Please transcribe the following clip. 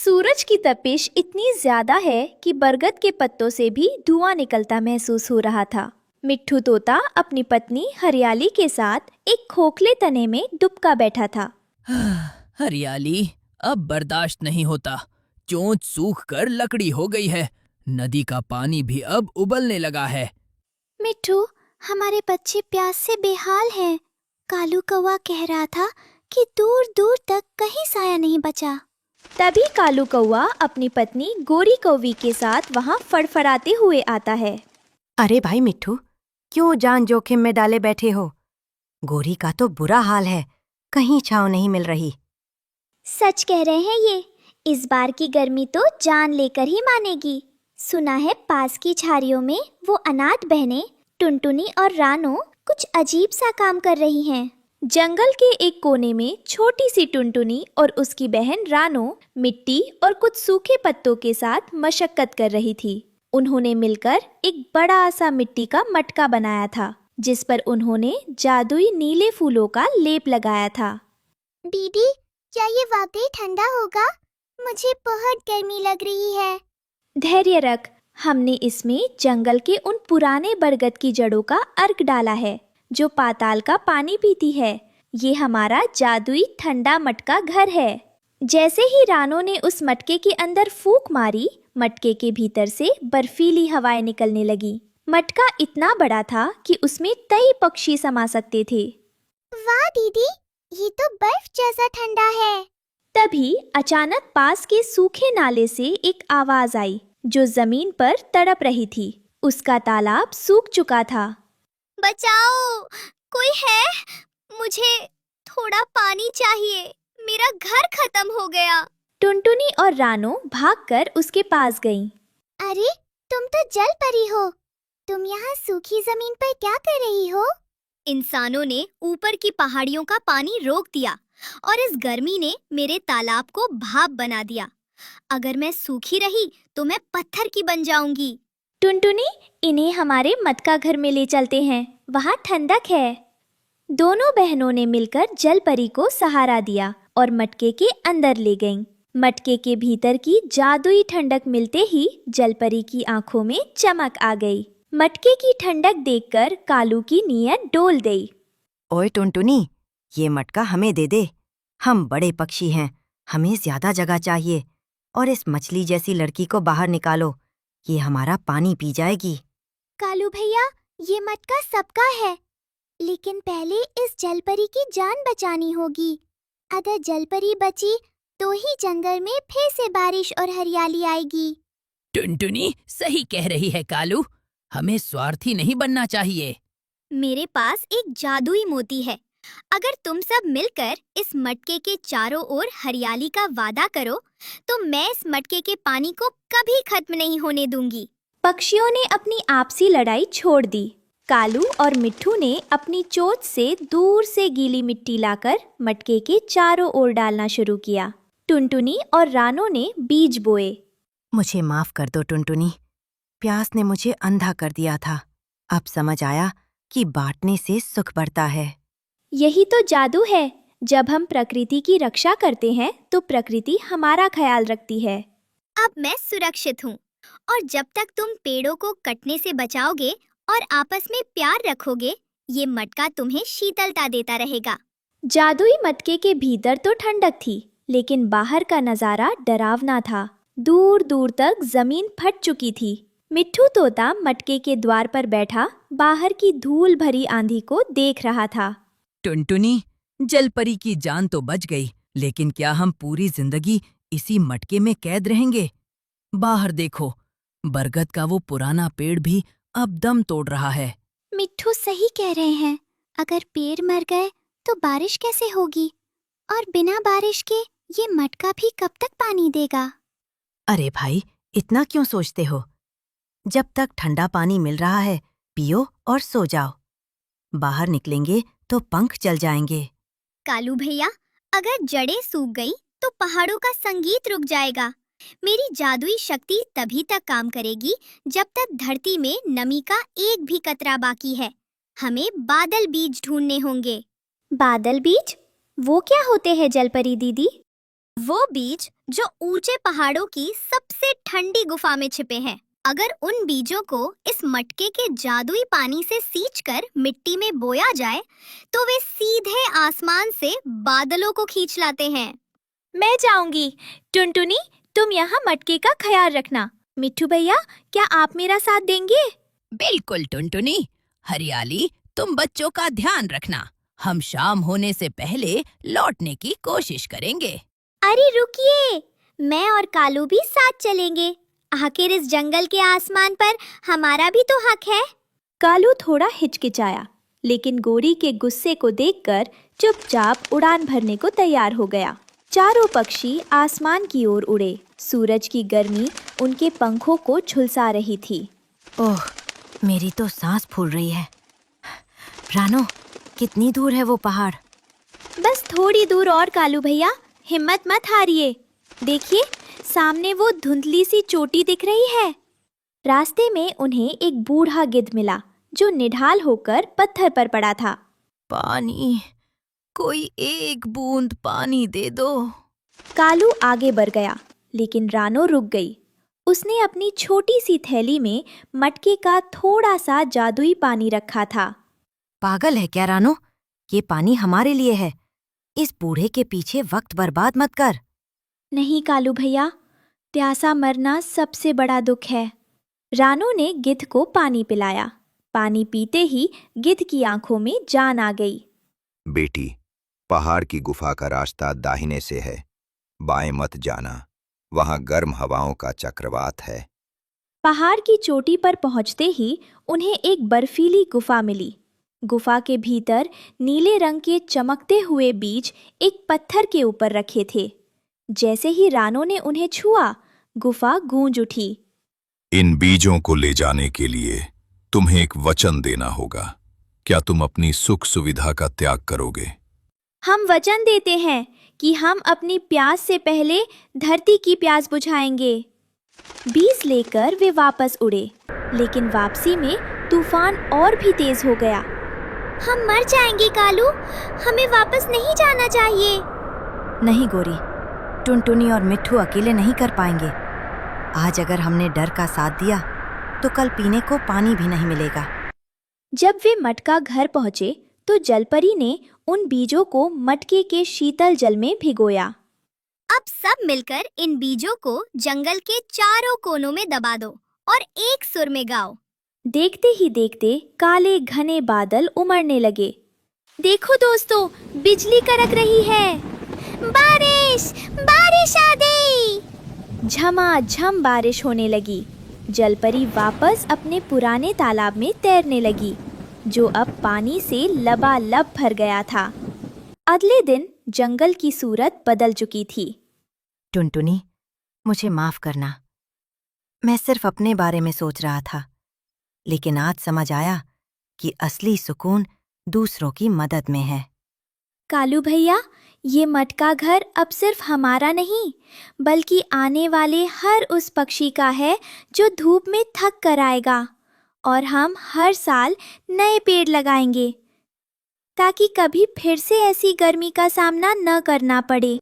सूरज की तपिश इतनी ज्यादा है कि बरगद के पत्तों से भी धुआं निकलता महसूस हो रहा था। मिट्ठू तोता अपनी पत्नी हरियाली के साथ एक खोखले तने में दुबका बैठा था। हरियाली, अब बर्दाश्त नहीं होता। चोंच सूख कर लकड़ी हो गई है। नदी का पानी भी अब उबलने लगा है। मिट्ठू, हमारे बच्चे प्यास से बेहाल हैं। कालू कौवा कह रहा था कि दूर दूर तक कहीं साया नहीं बचा। तभी कालू कौवा अपनी पत्नी गोरी कौवी के साथ वहाँ फड़फड़ाते हुए आता है। अरे भाई मिट्ठू, क्यों जान जोखिम में डाले बैठे हो? गोरी का तो बुरा हाल है, कहीं छांव नहीं मिल रही। सच कह रहे हैं ये, इस बार की गर्मी तो जान लेकर ही मानेगी। सुना है पास की झाड़ियों में वो अनाथ बहनें टुनटुनी और रानो कुछ अजीब सा काम कर रही हैं। जंगल के एक कोने में छोटी सी टुनटुनी और उसकी बहन रानो मिट्टी और कुछ सूखे पत्तों के साथ मशक्कत कर रही थी। उन्होंने मिलकर एक बड़ा सा मिट्टी का मटका बनाया था, जिस पर उन्होंने जादुई नीले फूलों का लेप लगाया था। दीदी, क्या ये वाकई ठंडा होगा? मुझे बहुत गर्मी लग रही है। धैर्य रख, हमने इसमें जंगल के उन पुराने बरगद की जड़ों का अर्क डाला है जो पाताल का पानी पीती है। ये हमारा जादुई ठंडा मटका घर है। जैसे ही रानो ने उस मटके के अंदर फूंक मारी, मटके के भीतर से बर्फीली हवाएं निकलने लगी। मटका इतना बड़ा था कि उसमें कई पक्षी समा सकते थे। वाह दीदी, ये तो बर्फ जैसा ठंडा है। तभी अचानक पास के सूखे नाले से एक आवाज आई जो जमीन पर तड़प रही थी। उसका तालाब सूख चुका था। बचाओ, कोई है? मुझे थोड़ा पानी चाहिए, मेरा घर खत्म हो गया। टुनटुनी और रानो भागकर उसके पास गईं। अरे, तुम तो जल परी हो। तुम यहाँ सूखी जमीन पर क्या कर रही हो? इंसानों ने ऊपर की पहाड़ियों का पानी रोक दिया और इस गर्मी ने मेरे तालाब को भाप बना दिया। अगर मैं सूखी रही तो मैं पत्थर की बन जाऊंगी। टुनटुनी, इन्हें हमारे मटका घर में ले चलते हैं, वहाँ ठंडक है। दोनों बहनों ने मिलकर जलपरी को सहारा दिया और मटके के अंदर ले गईं। मटके के भीतर की जादुई ठंडक मिलते ही जलपरी की आंखों में चमक आ गई। मटके की ठंडक देखकर कालू की नीयत डोल गई। ओए टुनटुनी, ये मटका हमें दे दे। हम बड़े पक्षी हैं, हमें ज्यादा जगह चाहिए। और इस मछली जैसी लड़की को बाहर निकालो, ये हमारा पानी पी जाएगी। कालू भैया, ये मटका सबका है, लेकिन पहले इस जलपरी की जान बचानी होगी। अगर जलपरी बची तो ही जंगल में फिर से बारिश और हरियाली आएगी। टुनटुनी सही कह रही है कालू, हमें स्वार्थी नहीं बनना चाहिए। मेरे पास एक जादुई मोती है। अगर तुम सब मिलकर इस मटके के चारों ओर हरियाली का वादा करो तो मैं इस मटके के पानी को कभी खत्म नहीं होने दूंगी। पक्षियों ने अपनी आपसी लड़ाई छोड़ दी। कालू और मिट्ठू ने अपनी चोंच से दूर से गीली मिट्टी लाकर मटके के चारों ओर डालना शुरू किया। टुनटुनी और रानो ने बीज बोए। मुझे माफ कर दो टुनटुनी, प्यास ने मुझे अंधा कर दिया था। अब समझ आया कि बांटने से सुख बढ़ता है। यही तो जादू है, जब हम प्रकृति की रक्षा करते हैं तो प्रकृति हमारा ख्याल रखती है। अब मैं सुरक्षित हूँ और जब तक तुम पेड़ों को कटने से बचाओगे और आपस में प्यार रखोगे, ये मटका तुम्हें शीतलता देता रहेगा। जादुई मटके के भीतर तो ठंडक थी, लेकिन बाहर का नजारा डरावना था। दूर दूर तक जमीन फट चुकी थी। मिट्ठू तोता मटके के द्वार पर बैठा बाहर की धूल भरी आंधी को देख रहा था। टुनटुनी, जलपरी की जान तो बच गई, लेकिन क्या हम पूरी जिंदगी इसी मटके में कैद रहेंगे? बाहर देखो, बरगद का वो पुराना पेड़ भी अब दम तोड़ रहा है। मिट्ठू सही कह रहे हैं। अगर पेड़ मर गए तो बारिश कैसे होगी? और बिना बारिश के ये मटका भी कब तक पानी देगा? अरे भाई, इतना क्यों सोचते हो? जब तक ठंडा पानी मिल रहा है, पियो और सो जाओ। बाहर निकलेंगे तो पंख जल जाएंगे। कालू भैया, अगर जड़ें सूख गई तो पहाड़ों का संगीत रुक जाएगा। मेरी जादुई शक्ति तभी तक काम करेगी जब तक धरती में नमी का एक भी कतरा बाकी है। हमें बादल बीज ढूंढने होंगे। बादल बीज? वो क्या होते हैं जलपरी दीदी? वो बीज जो ऊंचे पहाड़ों की सबसे ठंडी गुफा में छिपे हैं। अगर उन बीजों को इस मटके के जादुई पानी से सींचकर मिट्टी में बोया जाए तो वे सीधे आसमान से बादलों को खींच लाते हैं। मैं जाऊंगी। टुनटुनी, तुम यहाँ मटके का ख्याल रखना। मिट्ठू भैया, क्या आप मेरा साथ देंगे? बिल्कुल टुनटुनी। हरियाली, तुम बच्चों का ध्यान रखना। हम शाम होने से पहले लौटने की कोशिश करेंगे। अरे रुकिए, मैं और कालू भी साथ चलेंगे। आखिर इस जंगल के आसमान पर हमारा भी तो हक है। कालू थोड़ा हिचकिचाया, लेकिन गोरी के गुस्से को देखकर चुपचाप उड़ान भरने को तैयार हो गया। चारों पक्षी आसमान की ओर उड़े। सूरज की गर्मी उनके पंखों को झुलसा रही थी। ओह, मेरी तो सांस फूल रही है। रानो, कितनी दूर है वो पहाड़? बस थोड़ी दूर और कालू भैया, हिम्मत मत हारिए। देखिए, सामने वो धुंधली सी चोटी दिख रही है। रास्ते में उन्हें एक बूढ़ा गिद्ध मिला जो निढाल होकर पत्थर पर पड़ा था। पानी, कोई एक बूंद पानी दे दो। कालू आगे बढ़ गया, लेकिन रानो रुक गई। उसने अपनी छोटी सी थैली में मटके का थोड़ा सा जादुई पानी रखा था। पागल है क्या रानो? ये पानी हमारे लिए है। इस बूढ़े के पीछे वक्त बर्बाद मत कर। नहीं कालू भैया, प्यासा मरना सबसे बड़ा दुख है। रानो ने गिद्ध को पानी पिलाया। पानी पीते ही गिद्ध की आंखों में जान आ गई। बेटी, पहाड़ की गुफा का रास्ता दाहिने से है। बाएं मत जाना, वहां गर्म हवाओं का चक्रवात है। पहाड़ की चोटी पर पहुंचते ही उन्हें एक बर्फीली गुफा मिली। गुफा के भीतर नीले रंग के चमकते हुए बीज एक पत्थर के ऊपर रखे थे। जैसे ही रानो ने उन्हें छुआ, गुफा गूंज उठी। इन बीजों को ले जाने के लिए तुम्हें एक वचन देना होगा। क्या तुम अपनी सुख सुविधा का त्याग करोगे? हम वचन देते हैं कि हम अपनी प्यास से पहले धरती की प्यास बुझाएंगे। बीज लेकर वे वापस उड़े, लेकिन वापसी में तूफान और भी तेज हो गया। हम मर जाएंगे कालू, हमें वापस नहीं जाना चाहिए। नहीं गोरी, टुनटुनी और मिट्ठू अकेले नहीं कर पाएंगे। आज अगर हमने डर का साथ दिया तो कल पीने को पानी भी नहीं मिलेगा। जब वे मटका घर पहुंचे तो जलपरी ने उन बीजों को मटके के शीतल जल में भिगोया। अब सब मिलकर इन बीजों को जंगल के चारों कोनों में दबा दो और एक सुर में गाओ। देखते ही देखते काले घने बादल उमड़ने लगे। देखो दोस्तों, बिजली कड़क रही है। बारिश, बारिश आ गई। झमाझम बारिश होने लगी। जलपरी वापस अपने पुराने तालाब में तैरने लगी, जो अब पानी से लबालब भर गया था। अगले दिन जंगल की सूरत बदल चुकी थी। टुनटुनी, मुझे माफ करना। मैं सिर्फ अपने बारे में सोच रहा था, लेकिन आज समझ आया कि असली सुकून दूसरों की मदद में है। कालू भैया, ये मटका घर अब सिर्फ हमारा नहीं, बल्कि आने वाले हर उस पक्षी का है जो धूप में थक कर आएगा। और हम हर साल नए पेड़ लगाएंगे ताकि कभी फिर से ऐसी गर्मी का सामना न करना पड़े।